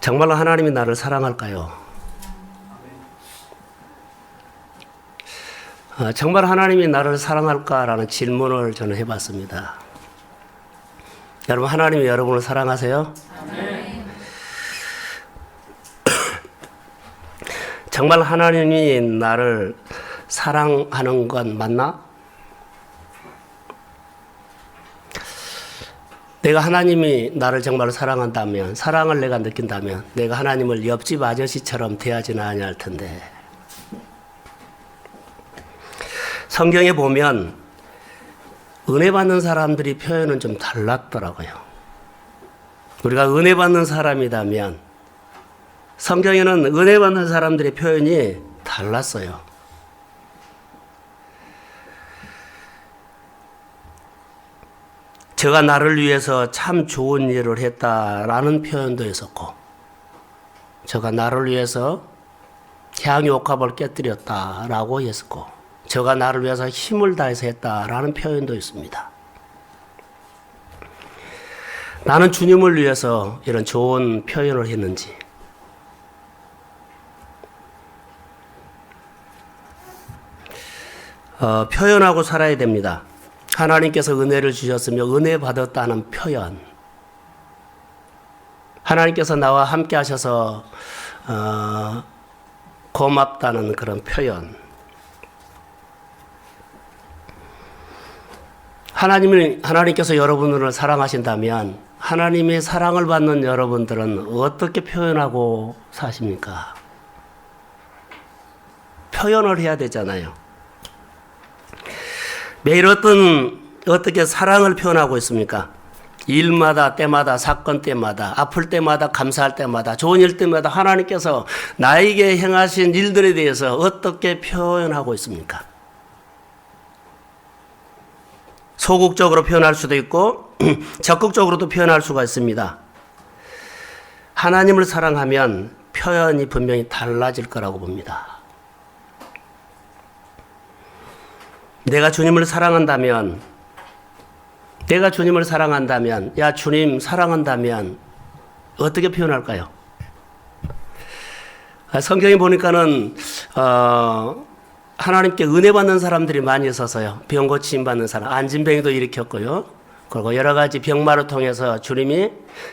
정말로 하나님이 나를 사랑할까요? 정말 하나님이 나를 사랑할까라는 질문을 저는 해봤습니다. 여러분, 하나님이 여러분을 사랑하세요? 네. 정말 하나님이 나를 사랑하는 건 맞나? 내가 하나님이 나를 정말 사랑한다면, 사랑을 내가 느낀다면 내가 하나님을 옆집 아저씨처럼 대하지는 아니할 텐데. 성경에 보면 은혜 받는 사람들이 표현은 좀 달랐더라고요. 우리가 은혜 받는 사람이라면 성경에는 은혜 받는 사람들의 표현이 달랐어요. 저가 나를 위해서 참 좋은 일을 했다라는 표현도 있었고, 저가 나를 위해서 향유옥합을 깨뜨렸다라고 했었고, 저가 나를 위해서 힘을 다해서 했다라는 표현도 있습니다. 나는 주님을 위해서 이런 좋은 표현을 했는지, 표현하고 살아야 됩니다. 하나님께서 은혜를 주셨으며 은혜 받았다는 표현, 하나님께서 나와 함께 하셔서 고맙다는 그런 표현, 하나님께서 여러분을 사랑하신다면 하나님의 사랑을 받는 여러분들은 어떻게 표현하고 사십니까? 표현을 해야 되잖아요. 매일 어떻게 사랑을 표현하고 있습니까? 일마다, 때마다, 사건 때마다, 아플 때마다, 감사할 때마다, 좋은 일 때마다 하나님께서 나에게 행하신 일들에 대해서 어떻게 표현하고 있습니까? 소극적으로 표현할 수도 있고 적극적으로도 표현할 수가 있습니다. 하나님을 사랑하면 표현이 분명히 달라질 거라고 봅니다. 내가 주님을 사랑한다면, 야, 주님 사랑한다면 어떻게 표현할까요? 성경에 보니까는 하나님께 은혜 받는 사람들이 많이 있어서요. 병 고침 받는 사람, 안진병도 일으켰고요. 그리고 여러 가지 병마를 통해서 주님이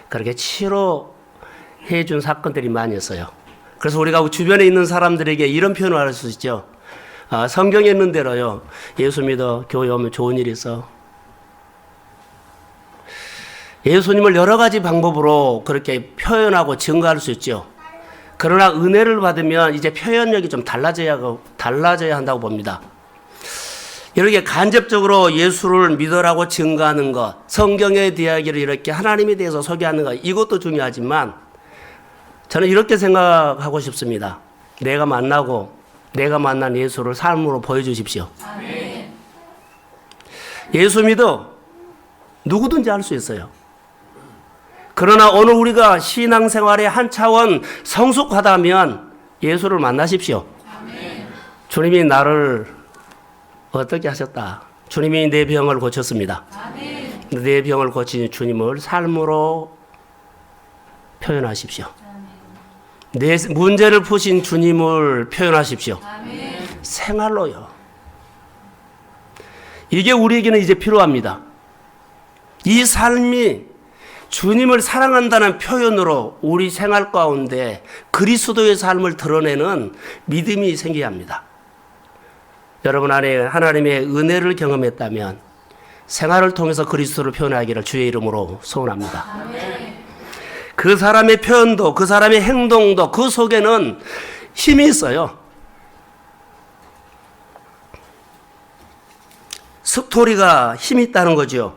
그렇게 치료해 준 사건들이 많이 있어요. 그래서 우리가 주변에 있는 사람들에게 이런 표현을 할 수 있죠. 성경에 있는 대로요. 예수 믿어, 교회 오면 좋은 일 있어. 예수님을 여러 가지 방법으로 그렇게 표현하고 증거할 수 있죠. 그러나 은혜를 받으면 이제 표현력이 좀 달라져야 한다고 봅니다. 이렇게 간접적으로 예수를 믿으라고 증거하는 것, 성경의 이야기를 이렇게 하나님에 대해서 소개하는 것, 이것도 중요하지만 저는 이렇게 생각하고 싶습니다. 내가 만난 예수를 삶으로 보여주십시오. 아멘. 예수 믿어 누구든지 할 수 있어요. 그러나 오늘 우리가 신앙생활의 한 차원 성숙하다면 예수를 만나십시오. 아멘. 주님이 나를 어떻게 하셨다. 주님이 내 병을 고쳤습니다. 아멘. 내 병을 고친 주님을 삶으로 표현하십시오. 내 문제를 푸신 주님을 표현하십시오. 아멘. 생활로요. 이게 우리에게는 이제 필요합니다. 이 삶이 주님을 사랑한다는 표현으로 우리 생활 가운데 그리스도의 삶을 드러내는 믿음이 생겨야 합니다. 여러분 안에 하나님의 은혜를 경험했다면 생활을 통해서 그리스도를 표현하기를 주의 이름으로 소원합니다. 아멘. 그 사람의 표현도, 그 사람의 행동도 그 속에는 힘이 있어요. 스토리가 힘이 있다는 거죠.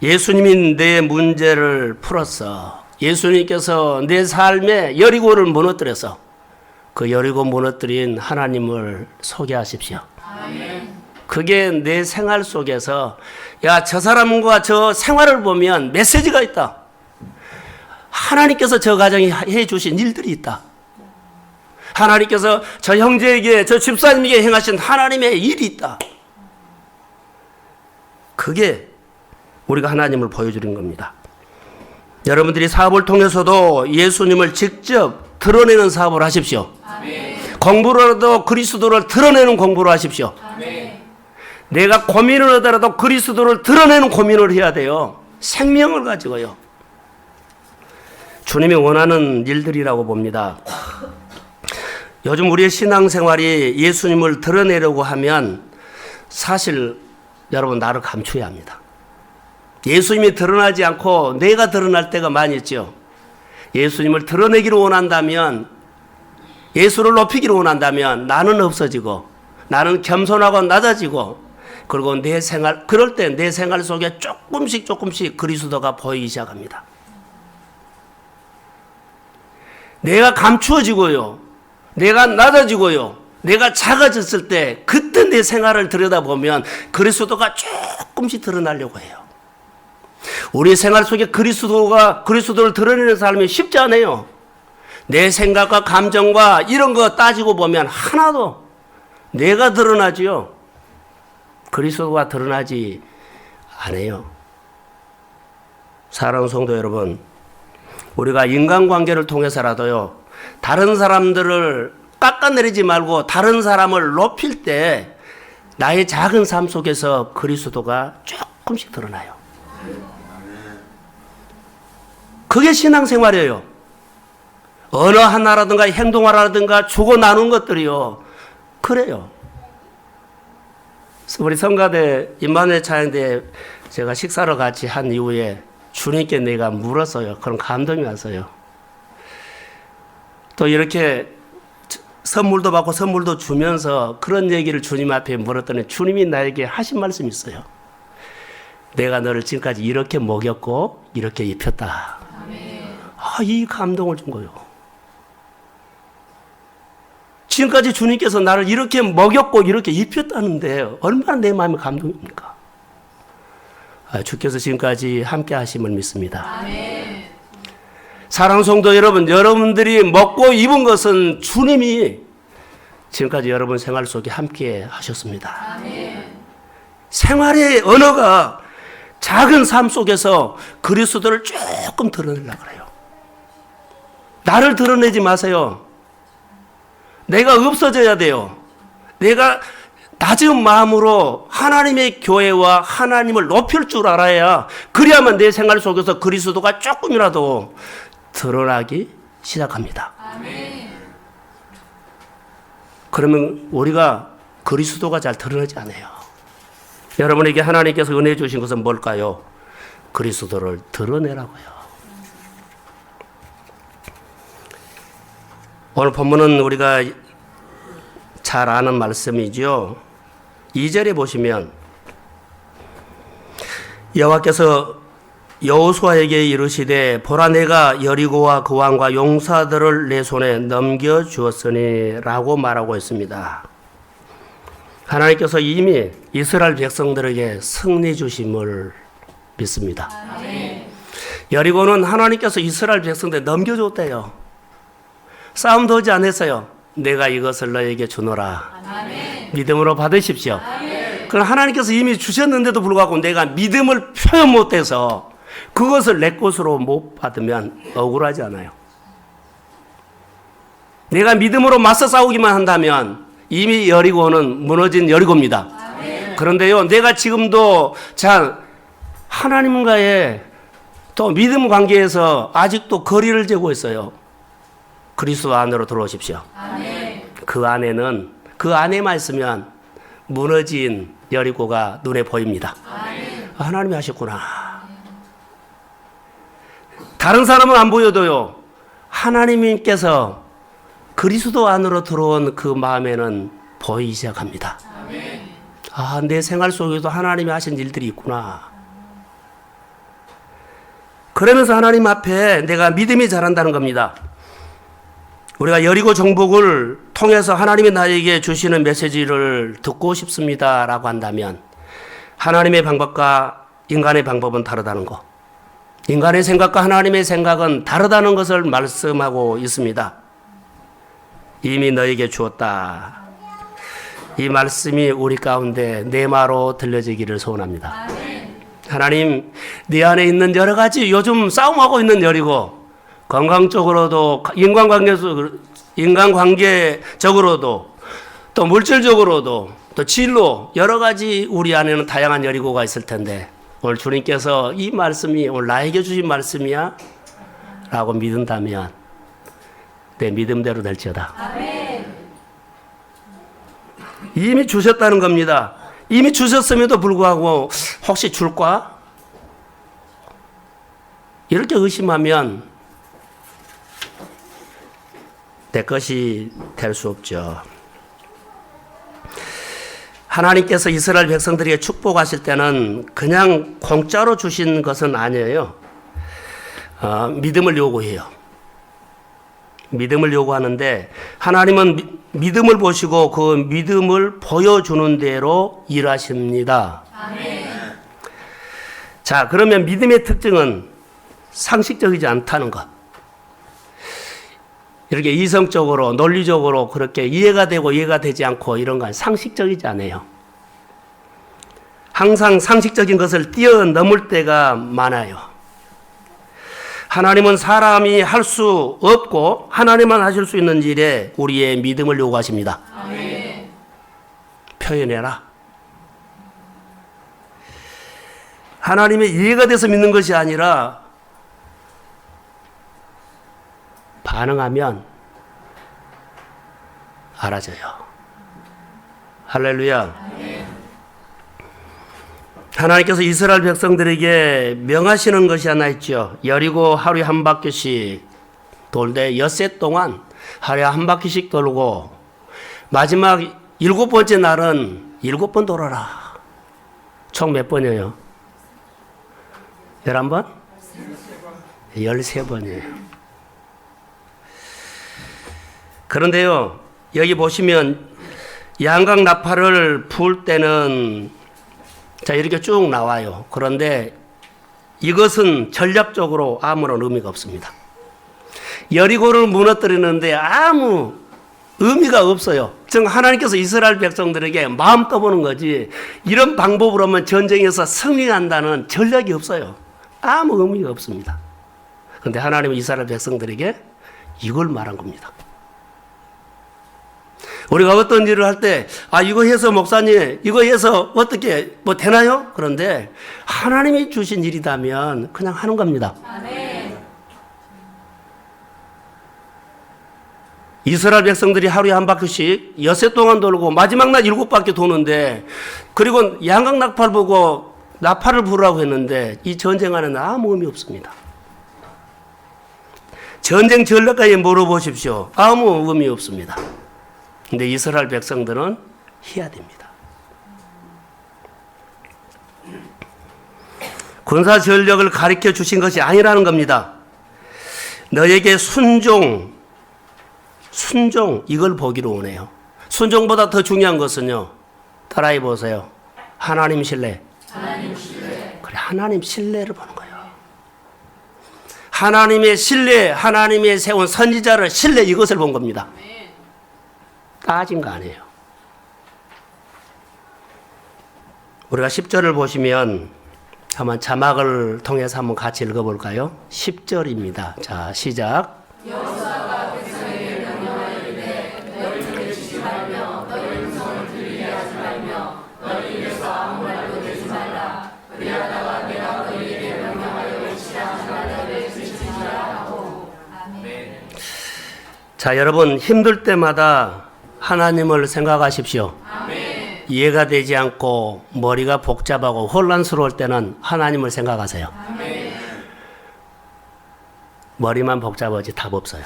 예수님이 내 문제를 풀었어. 예수님께서 내 삶에 여리고를 무너뜨려서 그 여리고 무너뜨린 하나님을 소개하십시오. 아멘. 그게 내 생활 속에서, 야, 저 사람과 저 생활을 보면 메시지가 있다. 하나님께서 저 가정에 해주신 일들이 있다. 하나님께서 저 형제에게, 저 집사님에게 행하신 하나님의 일이 있다. 그게 우리가 하나님을 보여주는 겁니다. 여러분들이 사업을 통해서도 예수님을 직접 드러내는 사업을 하십시오. 아멘. 공부로라도 그리스도를 드러내는 공부를 하십시오. 아멘. 내가 고민을 하더라도 그리스도를 드러내는 고민을 해야 돼요. 생명을 가지고요. 주님이 원하는 일들이라고 봅니다. 요즘 우리의 신앙생활이 예수님을 드러내려고 하면 사실 여러분 나를 감춰야 합니다. 예수님이 드러나지 않고 내가 드러날 때가 많이 있죠. 예수님을 드러내기를 원한다면, 예수를 높이기를 원한다면 나는 없어지고 나는 겸손하고 낮아지고, 그리고 내 생활, 그럴 때 내 생활 속에 조금씩 그리스도가 보이기 시작합니다. 내가 감추어지고요, 내가 낮아지고요, 내가 작아졌을 때 그때 내 생활을 들여다보면 그리스도가 조금씩 드러나려고 해요. 우리 생활 속에 그리스도를 드러내는 삶이 쉽지 않아요. 내 생각과 감정과 이런 거 따지고 보면 하나도 내가 드러나지요, 그리스도가 드러나지 않아요. 사랑하는 성도 여러분, 우리가 인간관계를 통해서라도요, 다른 사람들을 깎아내리지 말고 다른 사람을 높일 때 나의 작은 삶 속에서 그리스도가 조금씩 드러나요. 그게 신앙생활이에요. 언어 하나라든가 행동 하나라든가 주고 나눈 것들이요, 그래요. 우리 성가대 임마누엘 찬양대 제가 식사를 같이 한 이후에 주님께 내가 물었어요. 그런 감동이 왔어요. 또 이렇게 선물도 받고 선물도 주면서 그런 얘기를 주님 앞에 물었더니 주님이 나에게 하신 말씀이 있어요. 내가 너를 지금까지 이렇게 먹였고 이렇게 입혔다. 이 감동을 준 거예요. 지금까지 주님께서 나를 이렇게 먹였고 이렇게 입혔다는데 얼마나 내 마음에 감동입니까? 주께서 지금까지 함께 하심을 믿습니다. 아멘. 사랑하는 성도 여러분, 여러분들이 먹고 입은 것은 주님이 지금까지 여러분 생활 속에 함께 하셨습니다. 아멘. 생활의 언어가 작은 삶 속에서 그리스도를 조금 드러내려고 그래요. 나를 드러내지 마세요. 내가 없어져야 돼요. 내가 낮은 마음으로 하나님의 교회와 하나님을 높일 줄 알아야, 그래야만 내 생활 속에서 그리스도가 조금이라도 드러나기 시작합니다. 아멘. 그러면 우리가 그리스도가 잘 드러나지 않아요. 여러분에게 하나님께서 은혜 주신 것은 뭘까요? 그리스도를 드러내라고요. 오늘 본문은 우리가 잘 아는 말씀이죠. 2절에 보시면 여호와께서 여호수아에게 이르시되 보라, 내가 여리고와 그 왕과 용사들을 내 손에 넘겨주었으니 라고 말하고 있습니다. 하나님께서 이미 이스라엘 백성들에게 승리 주심을 믿습니다. 아멘. 여리고는 하나님께서 이스라엘 백성들 넘겨줬대요. 싸움도 하지 않았어요. 내가 이것을 너에게 주노라. 아멘. 믿음으로 받으십시오. 아멘. 그럼 하나님께서 이미 주셨는데도 불구하고 내가 믿음을 표현 못해서 그것을 내 것으로 못 받으면 억울하지 않아요. 내가 믿음으로 맞서 싸우기만 한다면 이미 여리고는 무너진 여리고입니다. 아멘. 그런데요, 내가 지금도 자 하나님과의 또 믿음 관계에서 아직도 거리를 재고 있어요. 그리스도 안으로 들어오십시오. 아멘. 그 안에만 있으면 무너진 여리고가 눈에 보입니다. 아멘. 하나님이 하셨구나. 다른 사람은 안 보여도요, 하나님께서 그리스도 안으로 들어온 그 마음에는 보이기 시작합니다. 아멘. 내 생활 속에도 하나님이 하신 일들이 있구나. 그러면서 하나님 앞에 내가 믿음이 자란다는 겁니다. 우리가 여리고 정복을 통해서 하나님이 나에게 주시는 메시지를 듣고 싶습니다 라고 한다면 하나님의 방법과 인간의 방법은 다르다는 것, 인간의 생각과 하나님의 생각은 다르다는 것을 말씀하고 있습니다. 이미 너에게 주었다. 이 말씀이 우리 가운데 내마로 들려지기를 소원합니다. 아멘. 하나님, 네 안에 있는 여러 가지 요즘 싸움하고 있는 여리고, 건강적으로도, 인간관계적으로도, 또 물질적으로도, 또 진로, 여러 가지 우리 안에는 다양한 여리고가 있을 텐데, 오늘 주님께서 이 말씀이 오늘 나에게 주신 말씀이야? 라고 믿는다면, 내 믿음대로 될지어다. 아멘. 이미 주셨다는 겁니다. 이미 주셨음에도 불구하고 혹시 줄까? 이렇게 의심하면 내 것이 될 수 없죠. 하나님께서 이스라엘 백성들에게 축복하실 때는 그냥 공짜로 주신 것은 아니에요. 믿음을 요구해요. 믿음을 요구하는데 하나님은 믿음을 보시고 그 믿음을 보여주는 대로 일하십니다. 아멘. 자, 그러면 믿음의 특징은 상식적이지 않다는 것. 이렇게 이성적으로 논리적으로 그렇게 이해가 되고 이해가 되지 않고 이런 건 상식적이지 않아요. 항상 상식적인 것을 뛰어넘을 때가 많아요. 하나님은 사람이 할 수 없고 하나님만 하실 수 있는 일에 우리의 믿음을 요구하십니다. 아멘. 표현해라. 하나님의 이해가 돼서 믿는 것이 아니라 반응하면 알아져요. 할렐루야. 아멘. 하나님께서 이스라엘 백성들에게 명하시는 것이 하나 있죠. 여리고 하루에 한 바퀴씩 돌되 엿새 동안 하루에 한 바퀴씩 돌고 마지막 7번째 날은 7번 돌아라. 총 몇 번이에요? 11번? 13번이에요. 그런데요, 여기 보시면 양각 나팔을 불 때는 자, 이렇게 쭉 나와요. 그런데 이것은 전략적으로 아무런 의미가 없습니다. 여리고를 무너뜨리는데 아무 의미가 없어요. 즉 하나님께서 이스라엘 백성들에게 마음 떠보는 거지 이런 방법으로 하면 전쟁에서 승리한다는 전략이 없어요. 아무 의미가 없습니다. 그런데 하나님은 이스라엘 백성들에게 이걸 말한 겁니다. 우리가 어떤 일을 할 때, 이거 해서 목사님, 이거 해서 어떻게, 되나요? 그런데 하나님이 주신 일이라면 그냥 하는 겁니다. 아멘. 이스라엘 백성들이 하루에 한 바퀴씩 엿새 동안 돌고 마지막 날 7바퀴 도는데, 그리고 양각 나팔 보고 나팔을 부르라고 했는데, 이 전쟁 안에는 아무 의미 없습니다. 전쟁 전략까지 물어보십시오. 아무 의미 없습니다. 근데 이스라엘 백성들은 해야 됩니다. 군사 전력을 가르쳐 주신 것이 아니라는 겁니다. 너에게 순종 이걸 보기로 원해요. 순종보다 더 중요한 것은요. 따라해 보세요. 하나님 신뢰. 그래, 하나님 신뢰를 보는 거예요. 하나님의 신뢰, 하나님의 세운 선지자를 신뢰 이것을 본 겁니다. 따진 거 아니에요. 우리가 10절을 보시면 한번 자막을 통해서 한번 같이 읽어볼까요? 10절입니다. 자, 시작. 여호사가 백성에게 명령하이르되 너희를 내치지 말며 너희 음성을 들리게 하지 말며 너희 입에서 아무 말도 내지 말라. 그리하다가 내가 너희에게 명령하여 외치라 하나님의 외치지라 하고. 아멘. 자, 여러분 힘들 때마다 하나님을 생각하십시오. 아멘. 이해가 되지 않고 머리가 복잡하고 혼란스러울 때는 하나님을 생각하세요. 아멘. 머리만 복잡하지 답 없어요.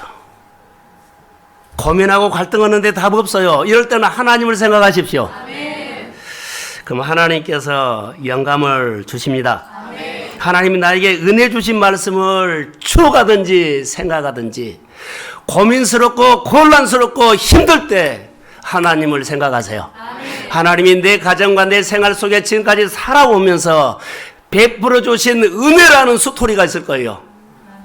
고민하고 갈등하는데 답 없어요. 이럴 때는 하나님을 생각하십시오. 아멘. 그럼 하나님께서 영감을 주십니다. 아멘. 하나님이 나에게 은혜 주신 말씀을 추억하든지 생각하든지 고민스럽고 곤란스럽고 힘들 때 하나님을 생각하세요. 아멘. 하나님이 내 가정과 내 생활 속에 지금까지 살아오면서 베풀어 주신 은혜라는 스토리가 있을 거예요.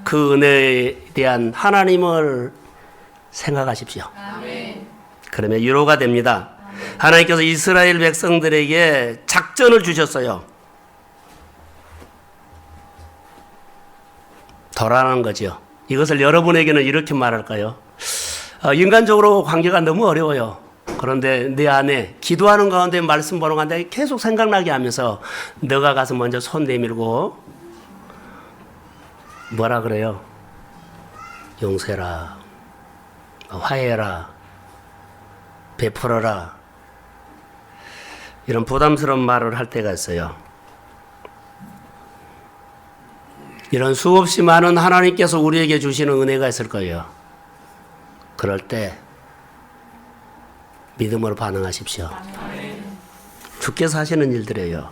그 은혜에 대한 하나님을 생각하십시오. 아멘. 그러면 위로가 됩니다. 하나님께서 이스라엘 백성들에게 작전을 주셨어요. 도라는 거죠. 이것을 여러분에게는 이렇게 말할까요? 인간적으로 관계가 너무 어려워요. 그런데 내 안에 기도하는 가운데 말씀 보는 가운데 계속 생각나게 하면서 너가 가서 먼저 손 내밀고 뭐라 그래요? 용서해라, 화해해라, 베풀어라, 이런 부담스러운 말을 할 때가 있어요. 이런 수없이 많은 하나님께서 우리에게 주시는 은혜가 있을 거예요. 그럴 때 믿음으로 반응하십시오. 주께서 하시는 일들이에요.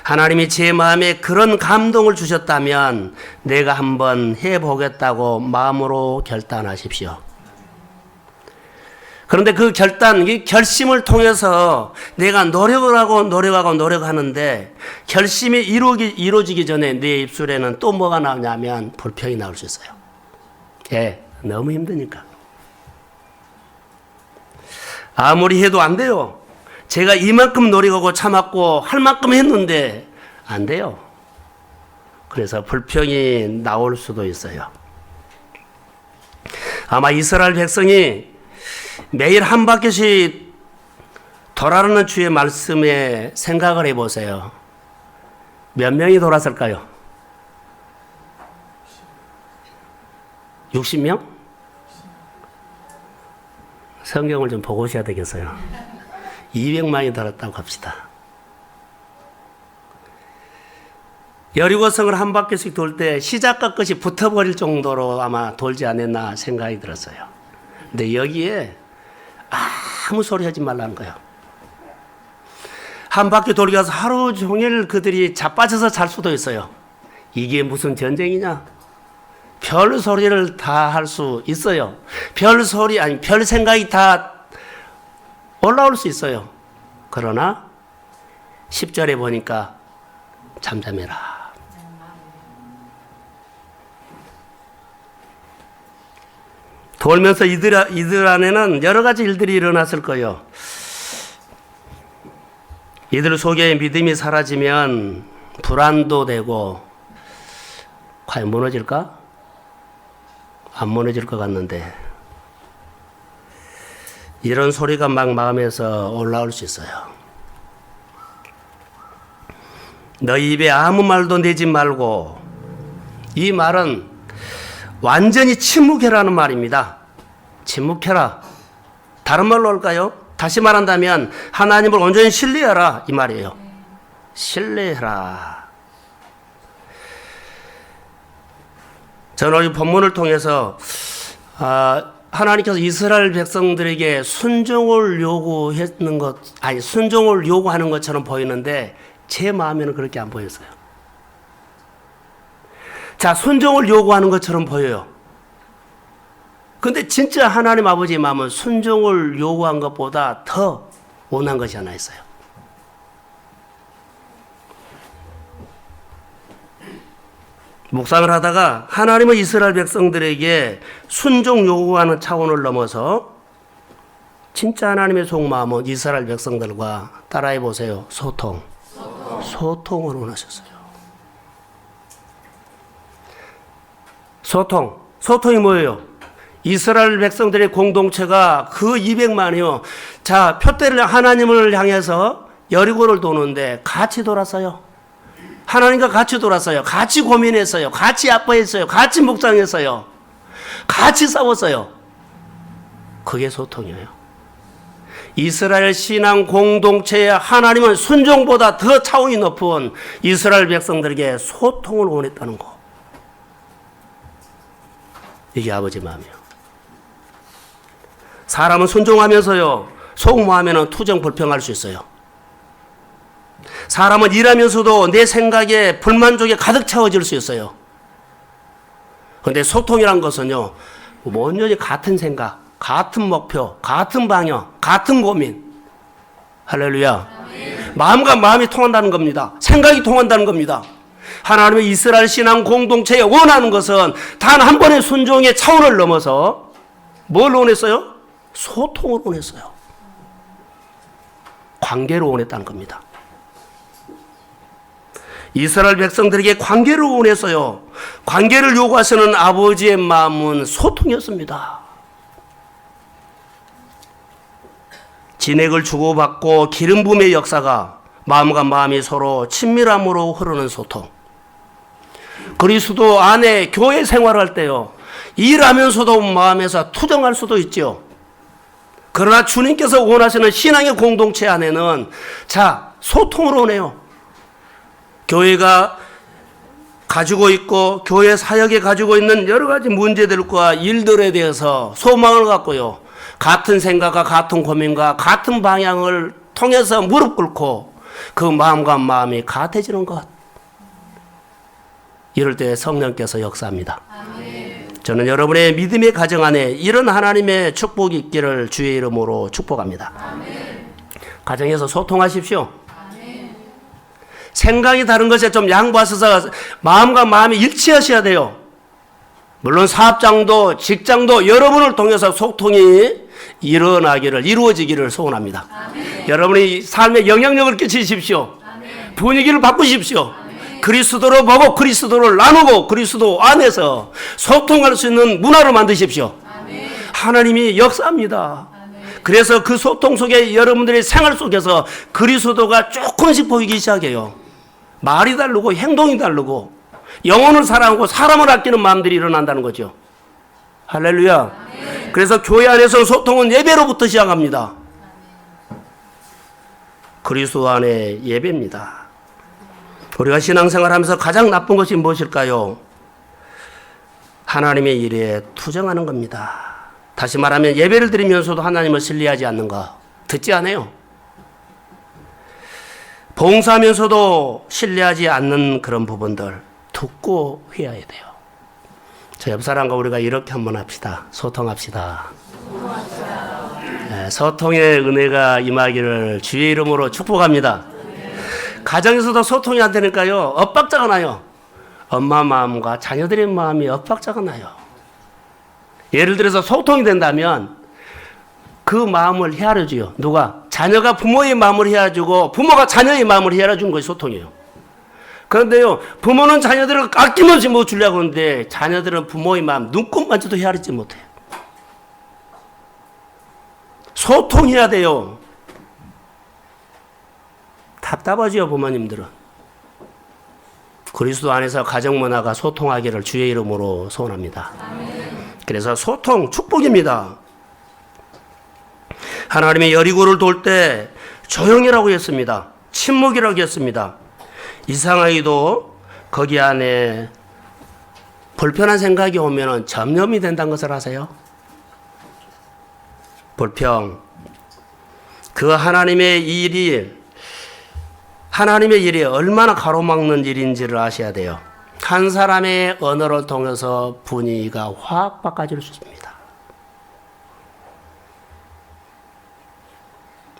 하나님이 제 마음에 그런 감동을 주셨다면 내가 한번 해보겠다고 마음으로 결단하십시오. 그런데 그 이 결심을 통해서 내가 노력하는데 결심이 이루어지기 전에 내 입술에는 또 뭐가 나오냐면 불평이 나올 수 있어요. 너무 힘드니까. 아무리 해도 안 돼요. 제가 이만큼 노력하고 참았고 할 만큼 했는데 안 돼요. 그래서 불평이 나올 수도 있어요. 아마 이스라엘 백성이 매일 한 바퀴씩 돌아가는 주의 말씀에 생각을 해보세요. 몇 명이 돌았을까요? 60명? 성경을 좀 보고 오셔야 되겠어요. 200만이 돌았다고 합시다. 여리고성을 한 바퀴씩 돌 때 시작과 끝이 붙어버릴 정도로 아마 돌지 않았나 생각이 들었어요. 근데 여기에 아무 소리 하지 말라는 거예요. 한 바퀴 돌고 가서 하루 종일 그들이 자빠져서 잘 수도 있어요. 이게 무슨 전쟁이냐? 별 소리를 다 할 수 있어요. 별 생각이 다 올라올 수 있어요. 그러나 10절에 보니까 잠잠해라. 돌면서 이들 안에는 여러 가지 일들이 일어났을 거예요. 이들 속에 믿음이 사라지면 불안도 되고 과연 무너질까? 안 무너질 것 같는데 이런 소리가 막 마음에서 올라올 수 있어요. 너희 입에 아무 말도 내지 말고, 이 말은 완전히 침묵해라는 말입니다. 침묵해라. 다른 말로 할까요? 다시 말한다면 하나님을 온전히 신뢰하라 이 말이에요. 신뢰해라. 저는 이 본문을 통해서 하나님께서 이스라엘 백성들에게 순종을 요구하는 것처럼 보이는데 제 마음에는 그렇게 안 보였어요. 자, 순종을 요구하는 것처럼 보여요. 근데 진짜 하나님 아버지의 마음은 순종을 요구한 것보다 더 원한 것이 하나 있어요. 묵상을 하다가 하나님은 이스라엘 백성들에게 순종 요구하는 차원을 넘어서 진짜 하나님의 속마음은 이스라엘 백성들과 따라해 보세요. 소통을 원하셨어요. 소통이 뭐예요? 이스라엘 백성들의 공동체가 그 200만이요. 자, 표대를 하나님을 향해서 여리고를 도는데 같이 돌았어요. 하나님과 같이 돌았어요. 같이 고민했어요. 같이 아파했어요. 같이 묵상했어요. 같이 싸웠어요. 그게 소통이에요. 이스라엘 신앙 공동체의 하나님은 순종보다 더 차원이 높은 이스라엘 백성들에게 소통을 원했다는 거. 이게 아버지 마음이에요. 사람은 순종하면서요, 속마음에는 투정 불평할 수 있어요. 사람은 일하면서도 내 생각에 불만족에 가득 채워질 수 있어요. 그런데 소통이란 것은요, 온전히 같은 생각, 같은 목표, 같은 방향, 같은 고민. 할렐루야. 마음과 마음이 통한다는 겁니다. 생각이 통한다는 겁니다. 하나님의 이스라엘 신앙 공동체에 원하는 것은 단 한 번의 순종의 차원을 넘어서 뭘 원했어요? 소통을 원했어요. 관계를 원했다는 겁니다. 이스라엘 백성들에게 관계를 원했어요. 관계를 요구하시는 아버지의 마음은 소통이었습니다. 진액을 주고받고 기름 부음의 역사가 마음과 마음이 서로 친밀함으로 흐르는 소통. 그리스도 안에 교회 생활할 때요, 일하면서도 마음에서 투정할 수도 있죠. 그러나 주님께서 원하시는 신앙의 공동체 안에는 소통을 원해요. 교회가 가지고 있고 교회 사역에 가지고 있는 여러 가지 문제들과 일들에 대해서 소망을 갖고요, 같은 생각과 같은 고민과 같은 방향을 통해서 무릎 꿇고 그 마음과 마음이 같아지는 것. 이럴 때 성령께서 역사합니다. 아멘. 저는 여러분의 믿음의 가정 안에 이런 하나님의 축복이 있기를 주의 이름으로 축복합니다. 아멘. 가정에서 소통하십시오. 아멘. 생각이 다른 것에 좀 양보하셔서 마음과 마음이 일치하셔야 돼요. 물론 사업장도 직장도 여러분을 통해서 소통이 이루어지기를 소원합니다. 아멘. 여러분이 삶에 영향력을 끼치십시오. 아멘. 분위기를 바꾸십시오. 아멘. 그리스도로 보고 그리스도를 나누고 그리스도 안에서 소통할 수 있는 문화를 만드십시오. 아멘. 하나님이 역사합니다. 아멘. 그래서 그 소통 속에 여러분들의 생활 속에서 그리스도가 조금씩 보이기 시작해요. 말이 다르고 행동이 다르고 영혼을 사랑하고 사람을 아끼는 마음들이 일어난다는 거죠. 할렐루야. 아멘. 그래서 교회 안에서 소통은 예배로부터 시작합니다. 그리스도 안에 예배입니다. 우리가 신앙생활하면서 가장 나쁜 것이 무엇일까요? 하나님의 일에 투정하는 겁니다. 다시 말하면 예배를 드리면서도 하나님을 신뢰하지 않는 것, 듣지 않아요. 봉사하면서도 신뢰하지 않는 그런 부분들 듣고 회해야 돼요. 저 옆 사람과 우리가 이렇게 한번 합시다. 소통합시다. 네, 소통의 은혜가 임하기를 주의 이름으로 축복합니다. 가정에서도 소통이 안 되니까요, 엇박자가 나요. 엄마 마음과 자녀들의 마음이 엇박자가 나요. 예를 들어서 소통이 된다면 그 마음을 헤아려줘요. 누가? 자녀가 부모의 마음을 헤아려주고 부모가 자녀의 마음을 헤아려주는 것이 소통이에요. 그런데요, 부모는 자녀들을 아낌없이 뭐 주려고 하는데 자녀들은 부모의 마음 눈곱만져도 헤아리지 못해요. 소통해야 돼요. 답답하지요, 부모님들은. 그리스도 안에서 가정 문화가 소통하기를 주의 이름으로 소원합니다. 그래서 소통 축복입니다. 하나님의 여리고를 돌 때 조용히라고 했습니다. 침묵이라고 했습니다. 이상하게도 거기 안에 불편한 생각이 오면 점염이 된다는 것을 아세요? 불평. 그 하나님의 일이 얼마나 가로막는 일인지를 아셔야 돼요. 한 사람의 언어를 통해서 분위기가 확 바꿔질 수 있습니다.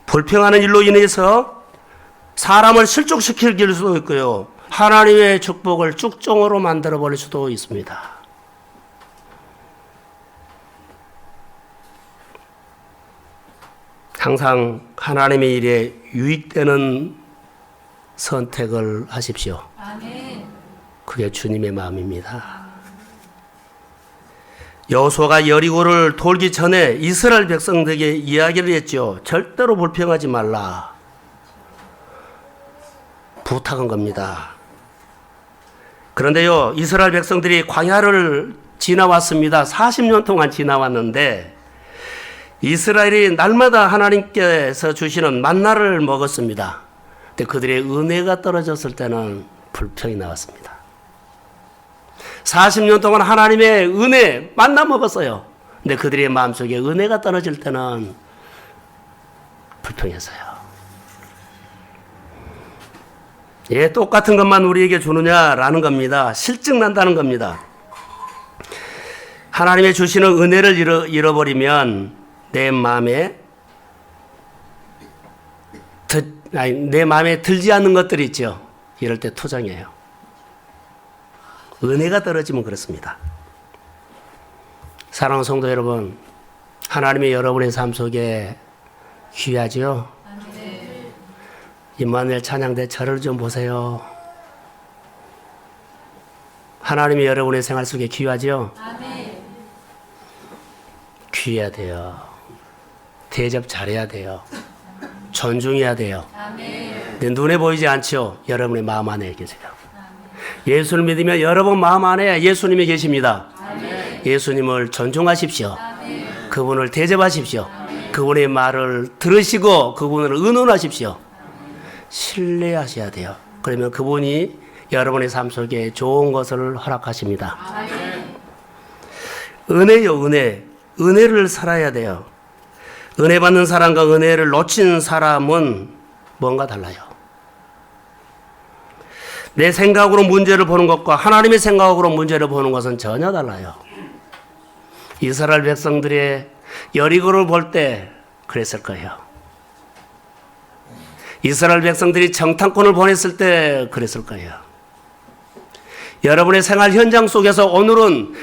불평하는 일로 인해서 사람을 실족시킬 수도 있고요, 하나님의 축복을 쭉종으로 만들어 버릴 수도 있습니다. 항상 하나님의 일에 유익되는 선택을 하십시오. 아멘. 그게 주님의 마음입니다. 여호수아가 여리고를 돌기 전에 이스라엘 백성들에게 이야기를 했죠. 절대로 불평하지 말라. 부탁한 겁니다. 그런데요, 이스라엘 백성들이 광야를 지나왔습니다. 40년 동안 지나왔는데 이스라엘이 날마다 하나님께서 주시는 만나를 먹었습니다. 근데 그들의 은혜가 떨어졌을 때는 불평이 나왔습니다. 40년 동안 하나님의 은혜 만나 먹었어요. 근데 그들의 마음속에 은혜가 떨어질 때는 불평했어요. 예, 똑같은 것만 우리에게 주느냐라는 겁니다. 실증난다는 겁니다. 하나님의 주시는 은혜를 잃어버리면 내 마음에 들지 않는 것들이 있죠. 이럴 때 투정해요. 은혜가 떨어지면 그렇습니다. 사랑하는 성도 여러분, 하나님의 여러분의 삶 속에 귀하지요? 임마누엘 찬양대 저를 좀 보세요. 하나님이 여러분의 생활 속에 귀하죠? 아멘. 귀해야 돼요. 대접 잘해야 돼요. 존중해야 돼요. 아멘. 근데 눈에 보이지 않죠? 여러분의 마음 안에 계세요. 예수를 믿으면 여러분 마음 안에 예수님이 계십니다. 아멘. 예수님을 존중하십시오. 아멘. 그분을 대접하십시오. 그분의 말을 들으시고 그분을 의논하십시오. 신뢰하셔야 돼요. 그러면 그분이 여러분의 삶 속에 좋은 것을 허락하십니다. 아멘. 은혜요, 은혜. 은혜를 살아야 돼요. 은혜 받는 사람과 은혜를 놓친 사람은 뭔가 달라요. 내 생각으로 문제를 보는 것과 하나님의 생각으로 문제를 보는 것은 전혀 달라요. 이스라엘 백성들의 여리고를 볼 때 그랬을 거예요. 이스라엘 백성들이 정탐꾼을 보냈을 때 그랬을 거예요. 여러분의 생활 현장 속에서 오늘은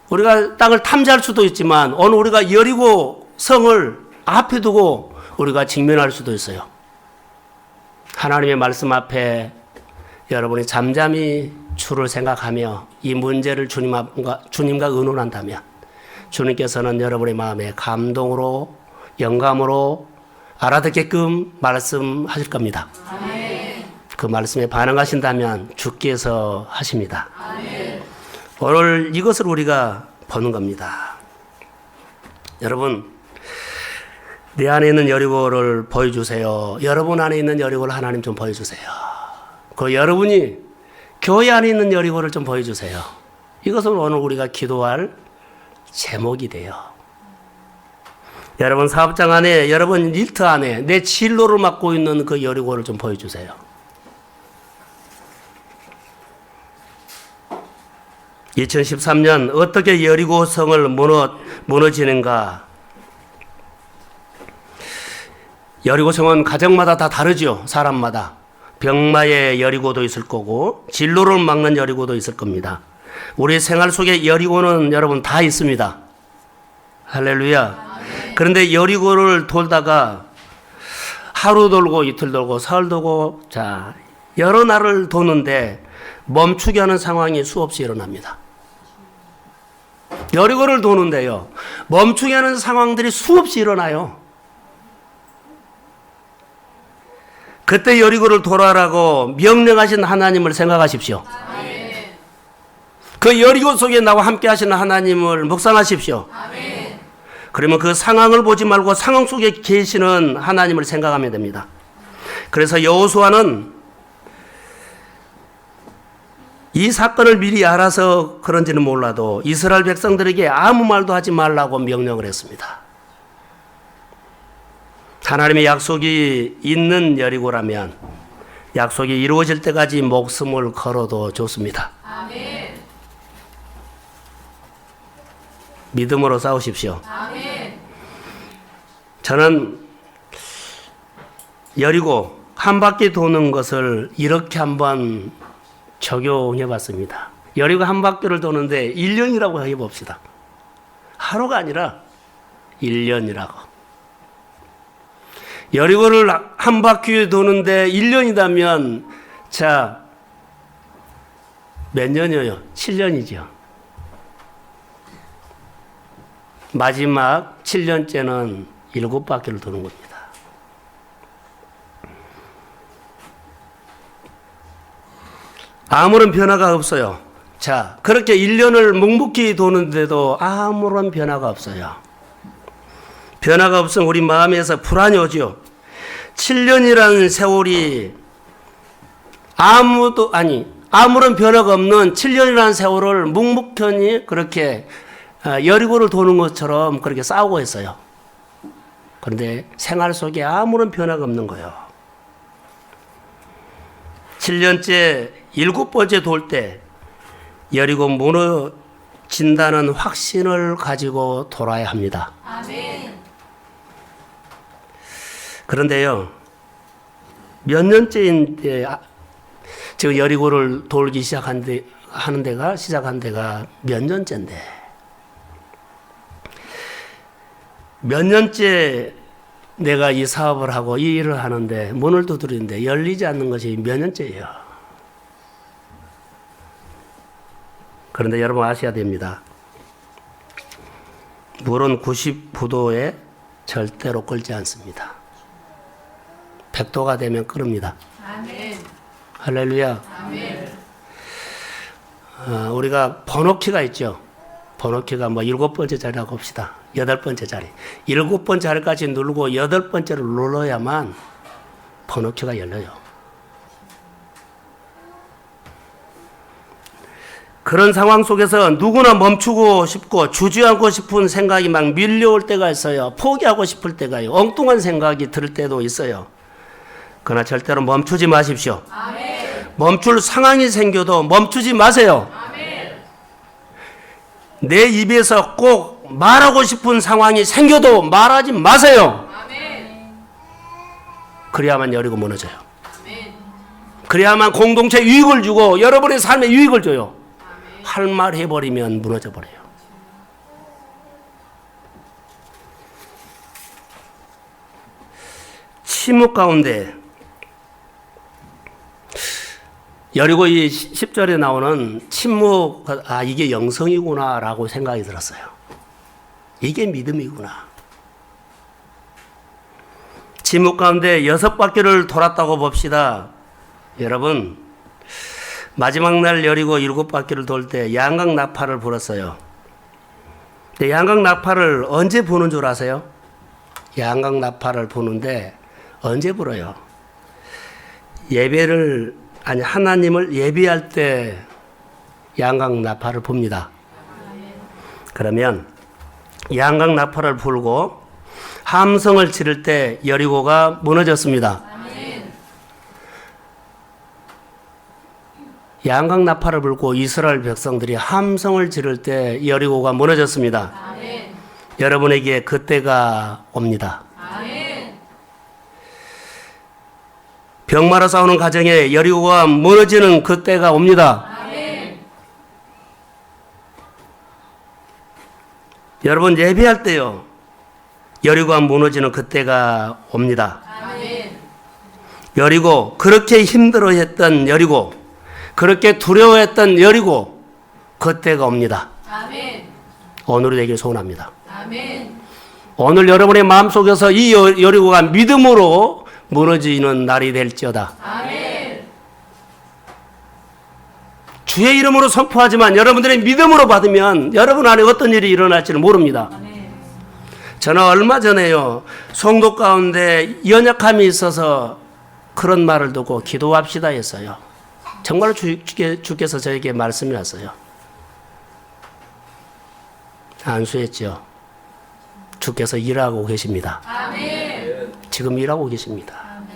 우리가 땅을 탐지할 수도 있지만 오늘 우리가 여리고 성을 앞에 두고 우리가 직면할 수도 있어요. 하나님의 말씀 앞에 여러분이 잠잠히 주를 생각하며 이 문제를 주님과 의논한다면 주님께서는 여러분의 마음에 감동으로 영감으로 알아듣게끔 말씀하실 겁니다. 아멘. 그 말씀에 반응하신다면 주께서 하십니다. 아멘. 오늘 이것을 우리가 보는 겁니다. 여러분, 내 안에 있는 여리고를 보여주세요. 여러분 안에 있는 여리고를 하나님 좀 보여주세요. 그 여러분이 교회 안에 있는 여리고를 좀 보여주세요. 이것은 오늘 우리가 기도할 제목이 돼요. 여러분 사업장 안에, 여러분 일터 안에 내 진로를 맡고 있는 그 여리고를 좀 보여주세요. 2013년 어떻게 여리고 성을 무너지는가? 여리고 성은 가정마다 다 다르죠. 사람마다. 병마의 여리고도 있을 거고 진로를 막는 여리고도 있을 겁니다. 우리 생활 속에 여리고는 여러분 다 있습니다. 할렐루야. 그런데 여리고를 돌다가 하루 돌고 이틀 돌고 사흘 돌고 여러 날을 도는데 멈추게 하는 상황이 수없이 일어납니다. 여리고를 도는데요, 멈추게 하는 상황들이 수없이 일어나요. 그때 여리고를 돌아라고 명령하신 하나님을 생각하십시오. 아멘. 그 여리고 속에 나와 함께 하시는 하나님을 묵상하십시오. 아멘. 그러면 그 상황을 보지 말고 상황 속에 계시는 하나님을 생각하면 됩니다. 그래서 여호수아는 이 사건을 미리 알아서 그런지는 몰라도 이스라엘 백성들에게 아무 말도 하지 말라고 명령을 했습니다. 하나님의 약속이 있는 여리고라면 약속이 이루어질 때까지 목숨을 걸어도 좋습니다. 아멘. 믿음으로 싸우십시오. 아멘. 저는 여리고 한 바퀴 도는 것을 이렇게 한번 적용해 봤습니다. 여리고 한 바퀴를 도는데 1년이라고 해봅시다. 하루가 아니라 1년이라고. 여리고를 한 바퀴 도는데 1년이라면 몇 년이에요? 7년이죠. 마지막 7년째는 7바퀴를 도는 겁니다. 아무런 변화가 없어요. 그렇게 1년을 묵묵히 도는데도 아무런 변화가 없어요. 변화가 없으면 우리 마음에서 불안이 오죠. 7년이라는 세월이 아무런 변화가 없는 7년이라는 세월을 묵묵히 그렇게 여리고를 도는 것처럼 그렇게 싸우고 있어요. 그런데 생활 속에 아무런 변화가 없는 거예요. 7년째 7번째 돌 때 여리고 무너진다는 확신을 가지고 돌아야 합니다. 아멘. 그런데요, 몇 년째인데 지금 여리고를 돌기 시작한 데가 몇 년째인데 몇 년째 내가 이 사업을 하고 이 일을 하는데 문을 두드리는데 열리지 않는 것이 몇 년째예요. 그런데 여러분 아셔야 됩니다. 물은 99도에 절대로 끓지 않습니다. 100도가 되면 끓습니다. 아멘. 할렐루야. 아멘. 우리가 번호키가 있죠. 번호키가 뭐 7번째 자리라고 합시다. 8번째 자리. 7번째 자리까지 누르고 8번째를 눌러야만 번호키가 열려요. 그런 상황 속에서 누구나 멈추고 싶고 주저앉고 싶은 생각이 막 밀려올 때가 있어요. 포기하고 싶을 때가 있어요. 엉뚱한 생각이 들 때도 있어요. 그러나 절대로 멈추지 마십시오. 아멘. 멈출 상황이 생겨도 멈추지 마세요. 아멘. 내 입에서 꼭 말하고 싶은 상황이 생겨도 말하지 마세요. 아멘. 그래야만 여리고 무너져요. 아멘. 그래야만 공동체 유익을 주고 여러분의 삶에 유익을 줘요. 할 말 해버리면 무너져 버려요. 침묵 가운데 여리고 이 10절에 나오는 침묵, 이게 영성이구나 라고 생각이 들었어요. 이게 믿음이구나. 침묵 가운데 6바퀴를 돌았다고 봅시다. 여러분, 마지막 날 여리고 7바퀴를 돌 때 양각 나팔을 불었어요. 근데 양각 나팔을 언제 부는 줄 아세요? 양각 나팔을 부는데 언제 불어요? 하나님을 예배할 때 양각 나팔을 붑니다. 그러면 양각 나팔을 불고 함성을 지를 때 여리고가 무너졌습니다. 양각 나팔을 불고 이스라엘 백성들이 함성을 지를 때 여리고가 무너졌습니다. 아멘. 여러분에게 그때가 옵니다. 아멘. 병마로 싸우는 가정에 여리고가 무너지는 그때가 옵니다. 아멘. 여러분 예배할 때요, 여리고가 무너지는 그때가 옵니다. 아멘. 여리고, 그렇게 힘들어했던 여리고, 그렇게 두려워했던 여리고, 그때가 옵니다. 아멘. 오늘이 되길 소원합니다. 아멘. 오늘 여러분의 마음속에서 이 여리고가 믿음으로 무너지는 날이 될지어다. 아멘. 주의 이름으로 선포하지만 여러분들의 믿음으로 받으면 여러분 안에 어떤 일이 일어날지는 모릅니다. 아멘. 저는 얼마 전에요, 성도 가운데 연약함이 있어서 그런 말을 듣고 기도합시다 했어요. 정말 주께서 저에게 말씀이 왔어요. 안수했죠. 주께서 일하고 계십니다. 아멘. 지금 일하고 계십니다. 아멘.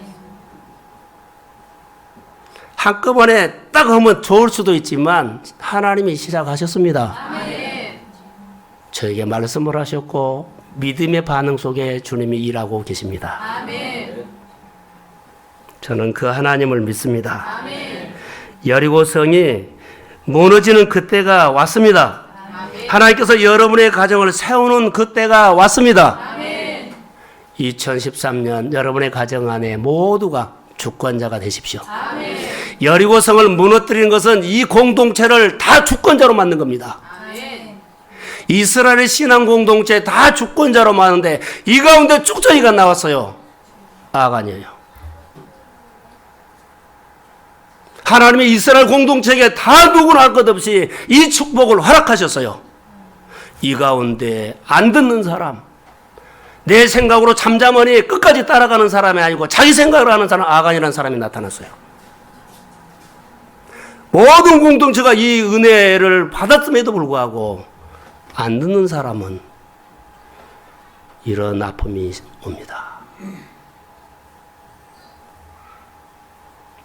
한꺼번에 딱 하면 좋을 수도 있지만 하나님이 시작하셨습니다. 아멘. 저에게 말씀을 하셨고 믿음의 반응 속에 주님이 일하고 계십니다. 아멘. 저는 그 하나님을 믿습니다. 아멘. 여리고성이 무너지는 그때가 왔습니다. 아멘. 하나님께서 여러분의 가정을 세우는 그때가 왔습니다. 아멘. 2013년 여러분의 가정 안에 모두가 주권자가 되십시오. 아멘. 여리고성을 무너뜨리는 것은 이 공동체를 다 주권자로 만든 겁니다. 아멘. 이스라엘의 신앙 공동체 다 주권자로 만드는데 이 가운데 쭉저기가 나왔어요. 아간이에요. 하나님이 이스라엘 공동체에게 다 누구나 할 것 없이 이 축복을 허락하셨어요. 이 가운데 안 듣는 사람, 내 생각으로 잠잠하니 끝까지 따라가는 사람이 아니고 자기 생각을 하는 사람, 아간이라는 사람이 나타났어요. 모든 공동체가 이 은혜를 받았음에도 불구하고 안 듣는 사람은 이런 아픔이 옵니다.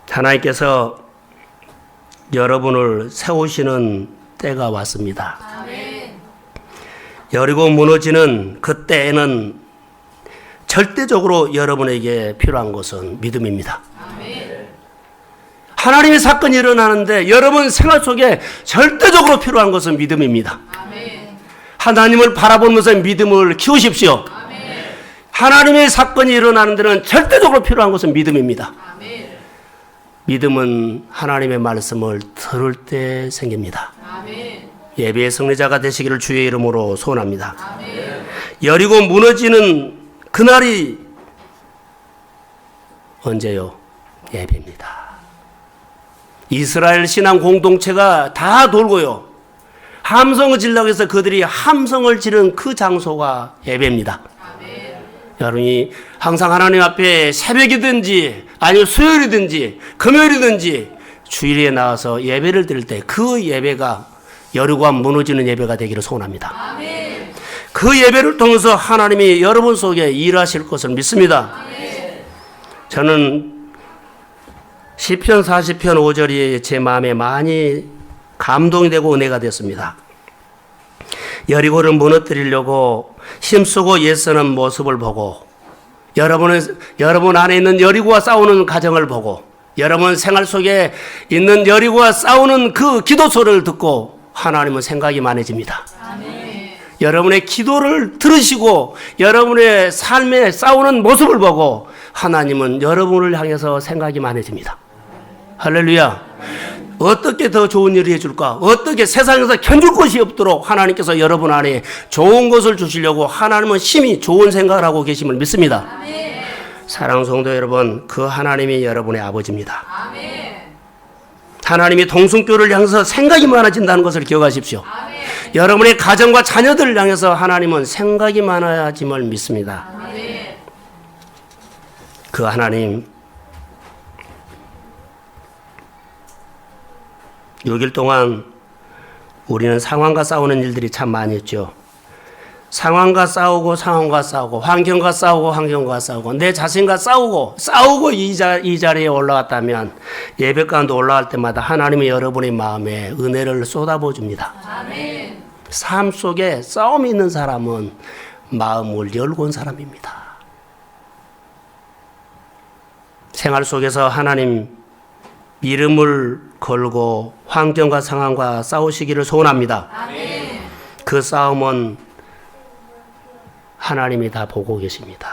하나님께서 여러분을 세우시는 때가 왔습니다. 아멘. 여리고 무너지는 그때에는 절대적으로 여러분에게 필요한 것은 믿음입니다. 아멘. 하나님의 사건이 일어나는데 여러분 생활 속에 절대적으로 필요한 것은 믿음입니다. 아멘. 하나님을 바라보면서 믿음을 키우십시오. 아멘. 하나님의 사건이 일어나는 데는 절대적으로 필요한 것은 믿음입니다. 아멘. 믿음은 하나님의 말씀을 들을 때 생깁니다. 아멘. 예배의 승리자가 되시기를 주의 이름으로 소원합니다. 여리고 무너지는 그날이 언제요? 예배입니다. 이스라엘 신앙 공동체가 다 돌고요. 함성을 지르려고 해서 그들이 함성을 지른 그 장소가 예배입니다. 여러분이 항상 하나님 앞에 새벽이든지 아니면 수요일이든지 금요일이든지 주일에 나와서 예배를 드릴 때 그 예배가 여리고가 무너지는 예배가 되기를 소원합니다. 그 예배를 통해서 하나님이 여러분 속에 일하실 것을 믿습니다. 저는 시편 40편 5절이 제 마음에 많이 감동이 되고 은혜가 됐습니다. 여리고를 무너뜨리려고 힘쓰고 애쓰는 모습을 보고 여러분 안에 있는 여리고와 싸우는 가정을 보고 여러분 생활 속에 있는 여리고와 싸우는 그 기도 소리를 듣고 하나님은 생각이 많아집니다. 여러분의 기도를 들으시고 여러분의 삶에 싸우는 모습을 보고 하나님은 여러분을 향해서 생각이 많아집니다. 할렐루야. 어떻게 더 좋은 일을 해줄까? 어떻게 세상에서 견줄 것이 없도록 하나님께서 여러분 안에 좋은 것을 주시려고 하나님은 심히 좋은 생각을 하고 계심을 믿습니다. 사랑하는 성도 여러분, 그 하나님이 여러분의 아버지입니다. 하나님이 동성교를 향해서 생각이 많아진다는 것을 기억하십시오. 여러분의 가정과 자녀들을 향해서 하나님은 생각이 많아짐을 믿습니다. 그 하나님 6일 동안 우리는 상황과 싸우는 일들이 참 많이 있죠. 상황과 싸우고 환경과 싸우고 내 자신과 싸우고 이 자리에 올라왔다면 예배 가운데 올라갈 때마다 하나님이 여러분의 마음에 은혜를 쏟아부어 줍니다. 삶 속에 싸움이 있는 사람은 마음을 열고 온 사람입니다. 생활 속에서 하나님 이름을 걸고 환경과 상황과 싸우시기를 소원합니다. 그 싸움은 하나님이 다 보고 계십니다.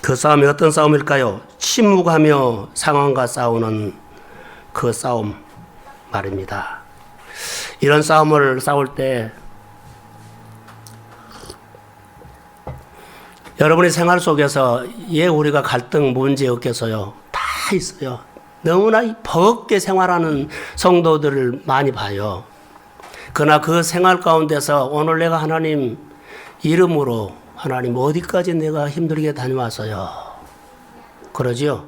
그 싸움이 어떤 싸움일까요? 침묵하며 상황과 싸우는 그 싸움 말입니다. 이런 싸움을 싸울 때 여러분의 생활 속에서 우리가 갈등 문제 없겠어요. 다 있어요. 너무나 버겁게 생활하는 성도들을 많이 봐요. 그러나 그 생활 가운데서 오늘 내가 하나님 이름으로 하나님 어디까지 내가 힘들게 다녀왔어요. 그러죠?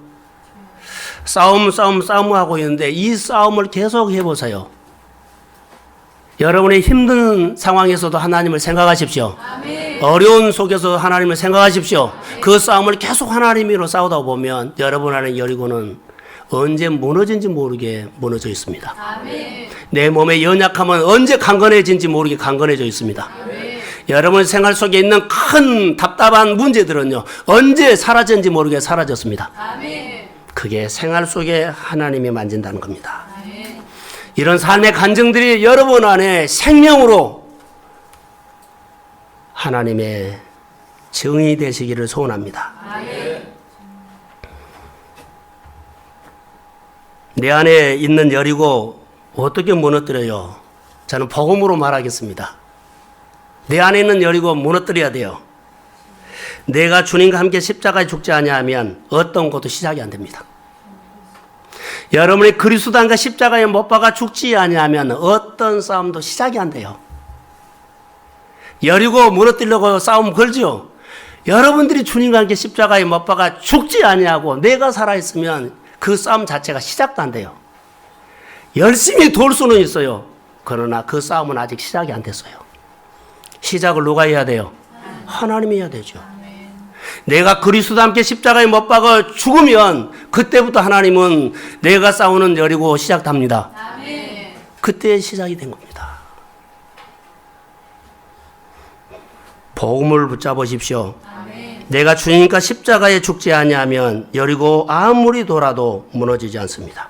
싸움하고 있는데 이 싸움을 계속 해보세요. 여러분의 힘든 상황에서도 하나님을 생각하십시오. 어려운 속에서 하나님을 생각하십시오. 그 싸움을 계속 하나님으로 싸우다 보면 여러분 안에 여리고는 언제 무너진지 모르게 무너져 있습니다. 내 몸의 연약함은 언제 강건해진지 모르게 강건해져 있습니다. 여러분 생활 속에 있는 큰 답답한 문제들은요 언제 사라졌는지 모르게 사라졌습니다. 그게 생활 속에 하나님이 만진다는 겁니다. 이런 삶의 간증들이 여러분 안에 생명으로 하나님의 증인이 되시기를 소원합니다. 내 안에 있는 여리고 어떻게 무너뜨려요? 저는 복음으로 말하겠습니다. 내 안에 있는 여리고 무너뜨려야 돼요. 내가 주님과 함께 십자가에 죽지 아니하면 어떤 것도 시작이 안 됩니다. 여러분이 그리스도 안과 십자가에 못 박아 죽지 아니하면 어떤 싸움도 시작이 안 돼요. 여리고 무너뜨리려고 싸움 걸죠. 여러분들이 주님과 함께 십자가에 못 박아 죽지 아니하고 내가 살아있으면 그 싸움 자체가 시작도 안 돼요. 열심히 돌 수는 있어요. 그러나 그 싸움은 아직 시작이 안 됐어요. 시작을 누가 해야 돼요? 하나님이 해야 되죠. 내가 그리스도와 함께 십자가에 못 박아 죽으면 그때부터 하나님은 내가 싸우는 여리고 시작합니다. 그때 시작이 된 겁니다. 복음을 붙잡으십시오. 내가 주님과 십자가에 죽지 아니하면 여리고 아무리 돌아도 무너지지 않습니다.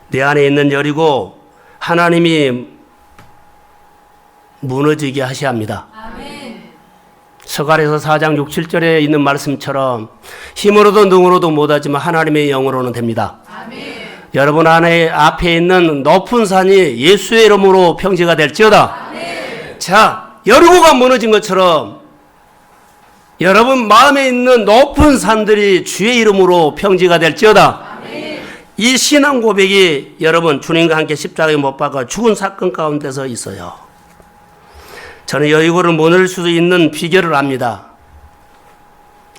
내 안에 있는 여리고 하나님이 무너지게 하셔야 합니다. 서갈에서 4장 6, 7절에 있는 말씀처럼 힘으로도 능으로도 못하지만 하나님의 영으로는 됩니다. 아멘. 여러분 안에 앞에 있는 높은 산이 예수의 이름으로 평지가 될지어다. 아멘. 자, 여리고가 무너진 것처럼 여러분 마음에 있는 높은 산들이 주의 이름으로 평지가 될지어다. 아멘. 이 신앙 고백이 여러분 주님과 함께 십자가에 못 박아 죽은 사건 가운데서 있어요. 저는 여리고를 무너질 수 있는 비결을 압니다.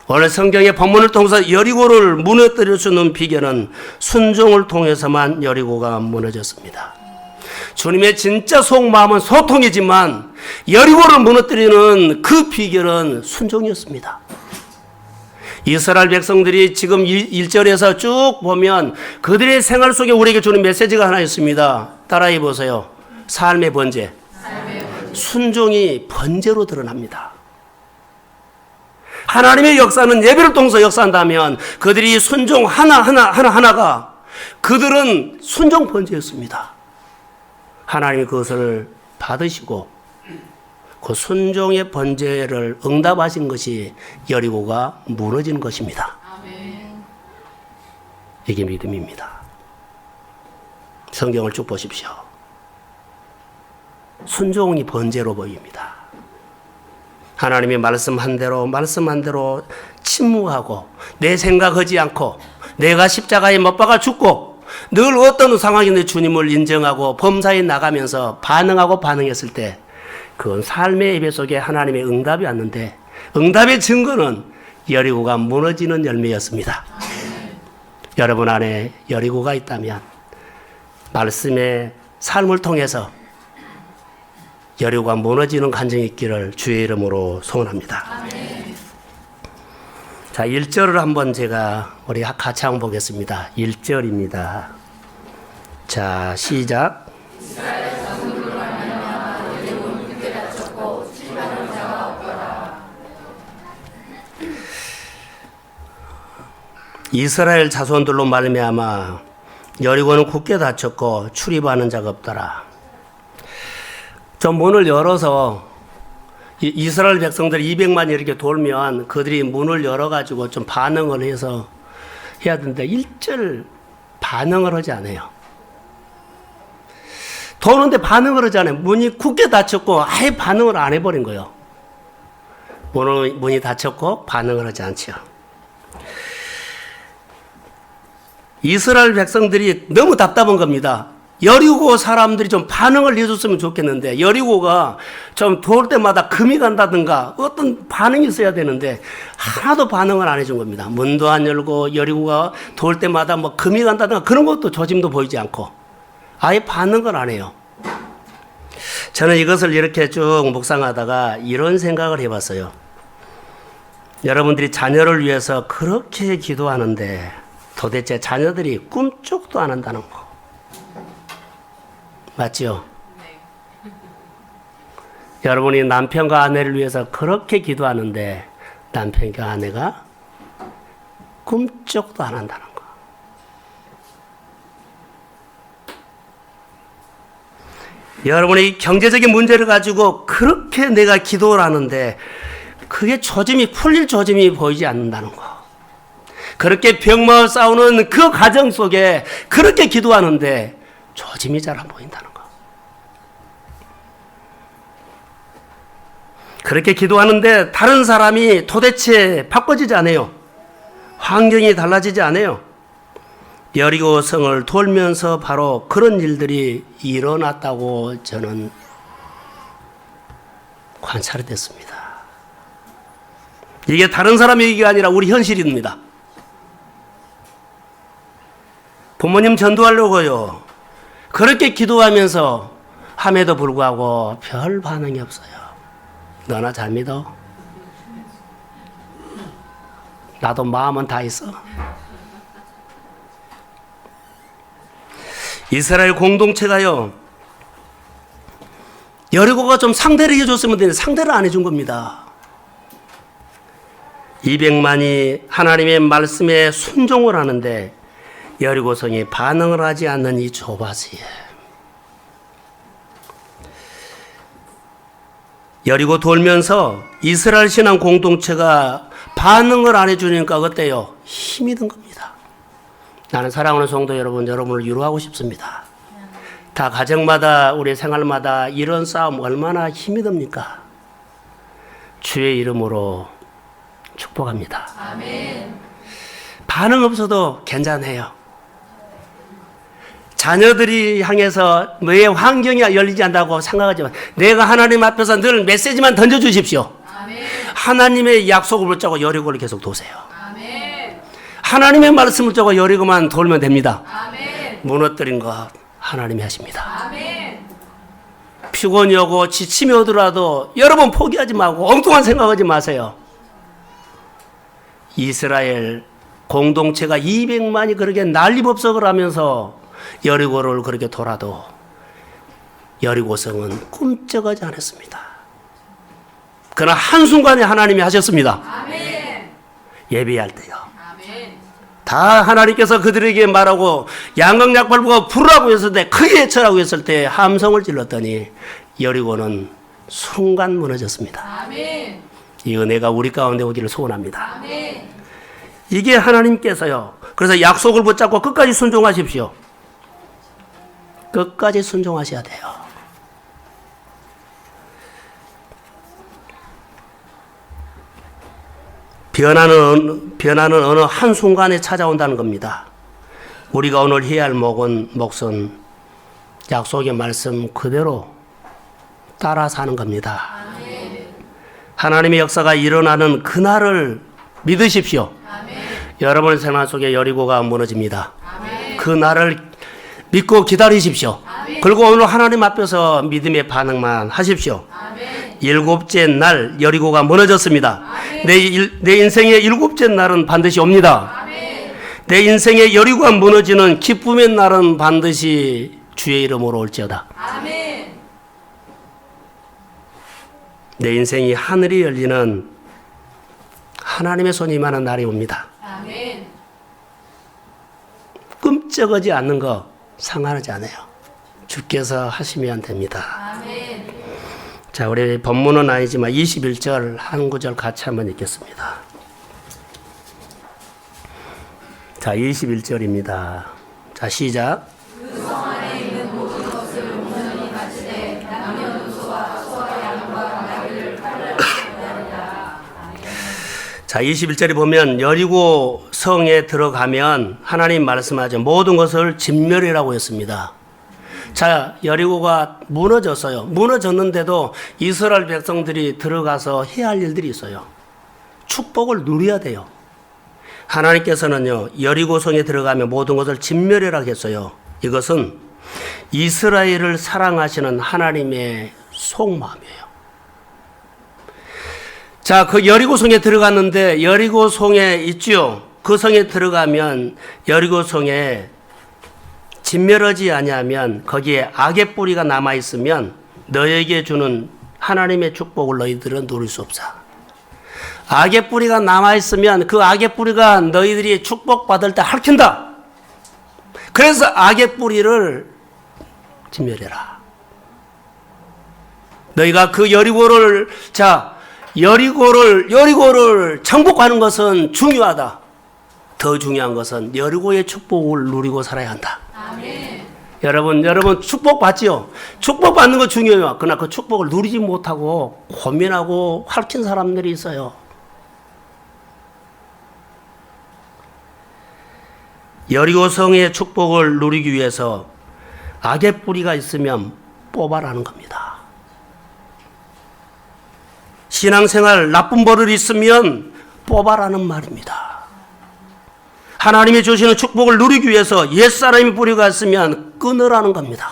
오늘 성경의 본문을 통해서 여리고를 무너뜨릴 수 있는 비결은 순종을 통해서만 여리고가 무너졌습니다. 주님의 진짜 속마음은 소통이지만 여리고를 무너뜨리는 그 비결은 순종이었습니다. 이스라엘 백성들이 지금 1절에서 쭉 보면 그들의 생활 속에 우리에게 주는 메시지가 하나 있습니다. 따라해 보세요. 삶의 번제. 순종이 번제로 드러납니다. 하나님의 역사는 예배를 통해서 역사한다면 그들이 순종 하나가 그들은 순종 번제였습니다. 하나님이 그것을 받으시고 그 순종의 번제를 응답하신 것이 여리고가 무너진 것입니다. 아멘. 이게 믿음입니다. 성경을 쭉 보십시오. 순종이 번제로 보입니다. 하나님이 말씀한 대로 침묵하고 내 생각하지 않고 내가 십자가에 못 박아 죽고 늘 어떤 상황인데 주님을 인정하고 범사에 나가면서 반응했을 때 그건 삶의 예배 속에 하나님의 응답이 왔는데 응답의 증거는 여리고가 무너지는 열매였습니다. 여러분 안에 여리고가 있다면 말씀의 삶을 통해서 여리고가 무너지는 간증이 있기를 주의 이름으로 소원합니다. 아멘. 자, 1절을 한번 우리 같이 한번 보겠습니다. 1절입니다. 자, 시작. 이스라엘 자손들로 말미암아 여리고는 굳게 닫혔고 출입하는 자가 없더라. 저 문을 열어서 이스라엘 백성들이 200만이 이렇게 돌면 그들이 문을 열어가지고 좀 반응을 해서 해야 되는데 일절 반응을 하지 않아요. 도는데 반응을 하지 않아요. 문이 굳게 닫혔고 아예 반응을 안 해버린 거예요. 문이 닫혔고 반응을 하지 않죠. 이스라엘 백성들이 너무 답답한 겁니다. 여리고 사람들이 좀 반응을 해줬으면 좋겠는데 여리고가 좀 돌 때마다 금이 간다든가 어떤 반응이 있어야 되는데 하나도 반응을 안 해준 겁니다. 문도 안 열고 여리고가 돌 때마다 뭐 금이 간다든가 그런 것도 조짐도 보이지 않고 아예 반응을 안 해요. 저는 이것을 이렇게 쭉 묵상하다가 이런 생각을 해봤어요. 여러분들이 자녀를 위해서 그렇게 기도하는데 도대체 자녀들이 꿈쩍도 안 한다는 거 맞죠? 네. 여러분이 남편과 아내를 위해서 그렇게 기도하는데 남편과 아내가 꿈쩍도 안 한다는 거. 여러분이 경제적인 문제를 가지고 그렇게 내가 기도를 하는데 그게 풀릴 조짐이 보이지 않는다는 거. 그렇게 병마와 싸우는 그 가정 속에 그렇게 기도하는데 조짐이 잘 안 보인다는 거. 그렇게 기도하는데 다른 사람이 도대체 바꿔지지 않아요. 환경이 달라지지 않아요. 여리고 성을 돌면서 바로 그런 일들이 일어났다고 저는 관찰이 됐습니다. 이게 다른 사람의 얘기가 아니라 우리 현실입니다. 부모님 전도하려고요. 그렇게 기도하면서 함에도 불구하고 별 반응이 없어요. 너나 잘 믿어? 나도 마음은 다 있어. 이스라엘 공동체가요. 여리고가 좀 상대를 해줬으면 되는데 상대를 안 해준 겁니다. 200만이 하나님의 말씀에 순종을 하는데 여리고성이 반응을 하지 않는 이 좁아지에 여리고 돌면서 이스라엘 신앙 공동체가 반응을 안 해주니까 어때요? 힘이 든 겁니다. 나는 사랑하는 성도 여러분, 여러분을 위로하고 싶습니다. 다 가정마다 우리 생활마다 이런 싸움 얼마나 힘이 듭니까? 주의 이름으로 축복합니다. 아멘. 반응 없어도 괜찮아요. 자녀들이 향해서 왜 환경이 열리지 않는다고 생각하지만 내가 하나님 앞에서 늘 메시지만 던져주십시오. 아멘. 하나님의 약속을 붙잡고 여리고를 계속 도세요. 아멘. 하나님의 말씀을 붙잡고 여리고만 돌면 됩니다. 아멘. 무너뜨린 것 하나님이 하십니다. 아멘. 피곤이 오고 지침이 오더라도 여러분 포기하지 말고 엉뚱한 생각하지 마세요. 이스라엘 공동체가 200만이 그렇게 난리법석을 하면서 여리고를 그렇게 돌아도 여리고성은 꿈쩍하지 않았습니다. 그러나 한순간에 하나님이 하셨습니다. 아멘. 예배할 때요. 아멘. 다 하나님께서 그들에게 말하고 양강약발부가 부르라고 했을 때 크게 외쳐라고 했을 때 함성을 질렀더니 여리고는 순간 무너졌습니다. 아멘. 이 은혜가 우리 가운데 오기를 소원합니다. 아멘. 이게 하나님께서요. 그래서 약속을 붙잡고 끝까지 순종하십시오. 끝까지 순종하셔야 돼요. 변화는 어느 한순간에 찾아온다는 겁니다. 우리가 오늘 해야 할 몫은 약속의 말씀 그대로 따라 사는 겁니다. 아멘. 하나님의 역사가 일어나는 그날을 믿으십시오. 아멘. 여러분의 생활 속에 여리고가 무너집니다. 아멘. 그 날을 믿고 기다리십시오. 아멘. 그리고 오늘 하나님 앞에서 믿음의 반응만 하십시오. 아멘. 일곱째 날 여리고가 무너졌습니다. 아멘. 내 인생의 일곱째 날은 반드시 옵니다. 아멘. 내 인생의 여리고가 무너지는 기쁨의 날은 반드시 주의 이름으로 올지어다. 아멘. 내 인생이 하늘이 열리는 하나님의 손이 임하는 날이 옵니다. 아멘. 꿈쩍하지 않는 거 상관하지 않아요. 주께서 하시면 됩니다. 아멘. 자, 우리 본문은 아니지만 21절 한 구절 같이 한번 읽겠습니다. 자, 21절입니다. 자, 시작. 자, 21절에 보면 여리고 성에 들어가면 하나님 말씀하죠. 모든 것을 진멸이라고 했습니다. 자, 여리고가 무너졌어요. 무너졌는데도 이스라엘 백성들이 들어가서 해야 할 일들이 있어요. 축복을 누려야 돼요. 하나님께서는요, 여리고 성에 들어가면 모든 것을 진멸이라고 했어요. 이것은 이스라엘을 사랑하시는 하나님의 속마음이에요. 자, 그 여리고성에 들어갔는데 여리고성에 있죠. 그 성에 들어가면 여리고성에 진멸하지 아니하면 거기에 악의 뿌리가 남아 있으면 너에게 주는 하나님의 축복을 너희들은 누릴 수 없어. 악의 뿌리가 남아 있으면 그 악의 뿌리가 너희들이 축복받을 때 핥힌다. 그래서 악의 뿌리를 진멸해라. 너희가 그 여리고를 정복하는 것은 중요하다. 더 중요한 것은 여리고의 축복을 누리고 살아야 한다. 아멘. 여러분 축복 받지요? 축복 받는 거 중요해요. 그러나 그 축복을 누리지 못하고 고민하고 핥힌 사람들이 있어요. 여리고성의 축복을 누리기 위해서 악의 뿌리가 있으면 뽑아라는 겁니다. 신앙생활 나쁜 버릇이 있으면 뽑아라는 말입니다. 하나님이 주시는 축복을 누리기 위해서 옛사람의 뿌리가 있으면 끊으라는 겁니다.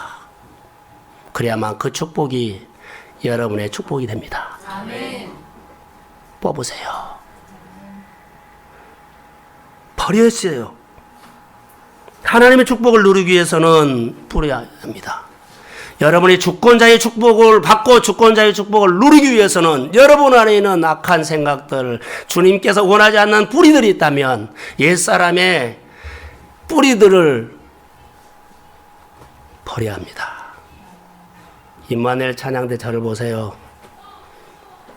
그래야만 그 축복이 여러분의 축복이 됩니다. 아멘. 뽑으세요. 버려주세요. 하나님의 축복을 누리기 위해서는 뿌려야 합니다. 여러분이 주권자의 축복을 받고 주권자의 축복을 누리기 위해서는 여러분 안에 있는 악한 생각들, 주님께서 원하지 않는 뿌리들이 있다면 옛사람의 뿌리들을 버려야 합니다. 임마누엘 찬양대 저를 보세요.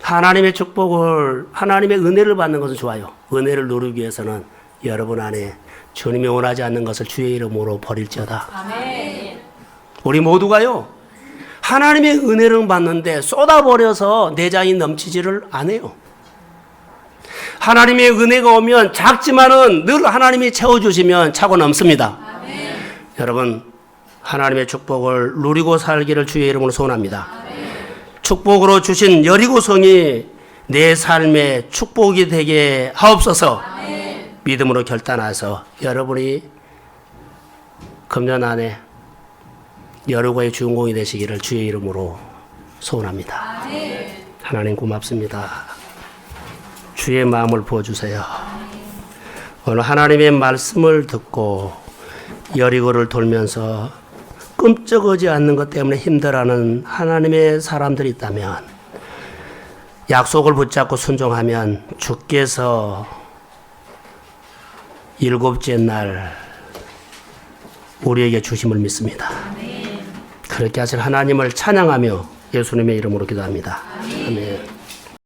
하나님의 축복을, 하나님의 은혜를 받는 것은 좋아요. 은혜를 누리기 위해서는 여러분 안에 주님이 원하지 않는 것을 주의 이름으로 버릴지어다. 아멘. 우리 모두가요, 하나님의 은혜를 받는데 쏟아버려서 내 자인 넘치지를 않아요. 하나님의 은혜가 오면 작지만은 늘 하나님이 채워주시면 차고 넘습니다. 아멘. 여러분, 하나님의 축복을 누리고 살기를 주의 이름으로 소원합니다. 아멘. 축복으로 주신 여리고성이 내 삶의 축복이 되게 하옵소서. 아멘. 믿음으로 결단해서 여러분이 금년 안에 여리고의 주인공이 되시기를 주의 이름으로 소원합니다. 아멘. 하나님 고맙습니다. 주의 마음을 부어주세요. 오늘 하나님의 말씀을 듣고 여리고를 돌면서 끔찍하지 않는 것 때문에 힘들어하는 하나님의 사람들이 있다면, 약속을 붙잡고 순종하면 주께서 일곱째 날 우리에게 주심을 믿습니다. 그렇게 하실 하나님을 찬양하며 예수님의 이름으로 기도합니다. 아멘.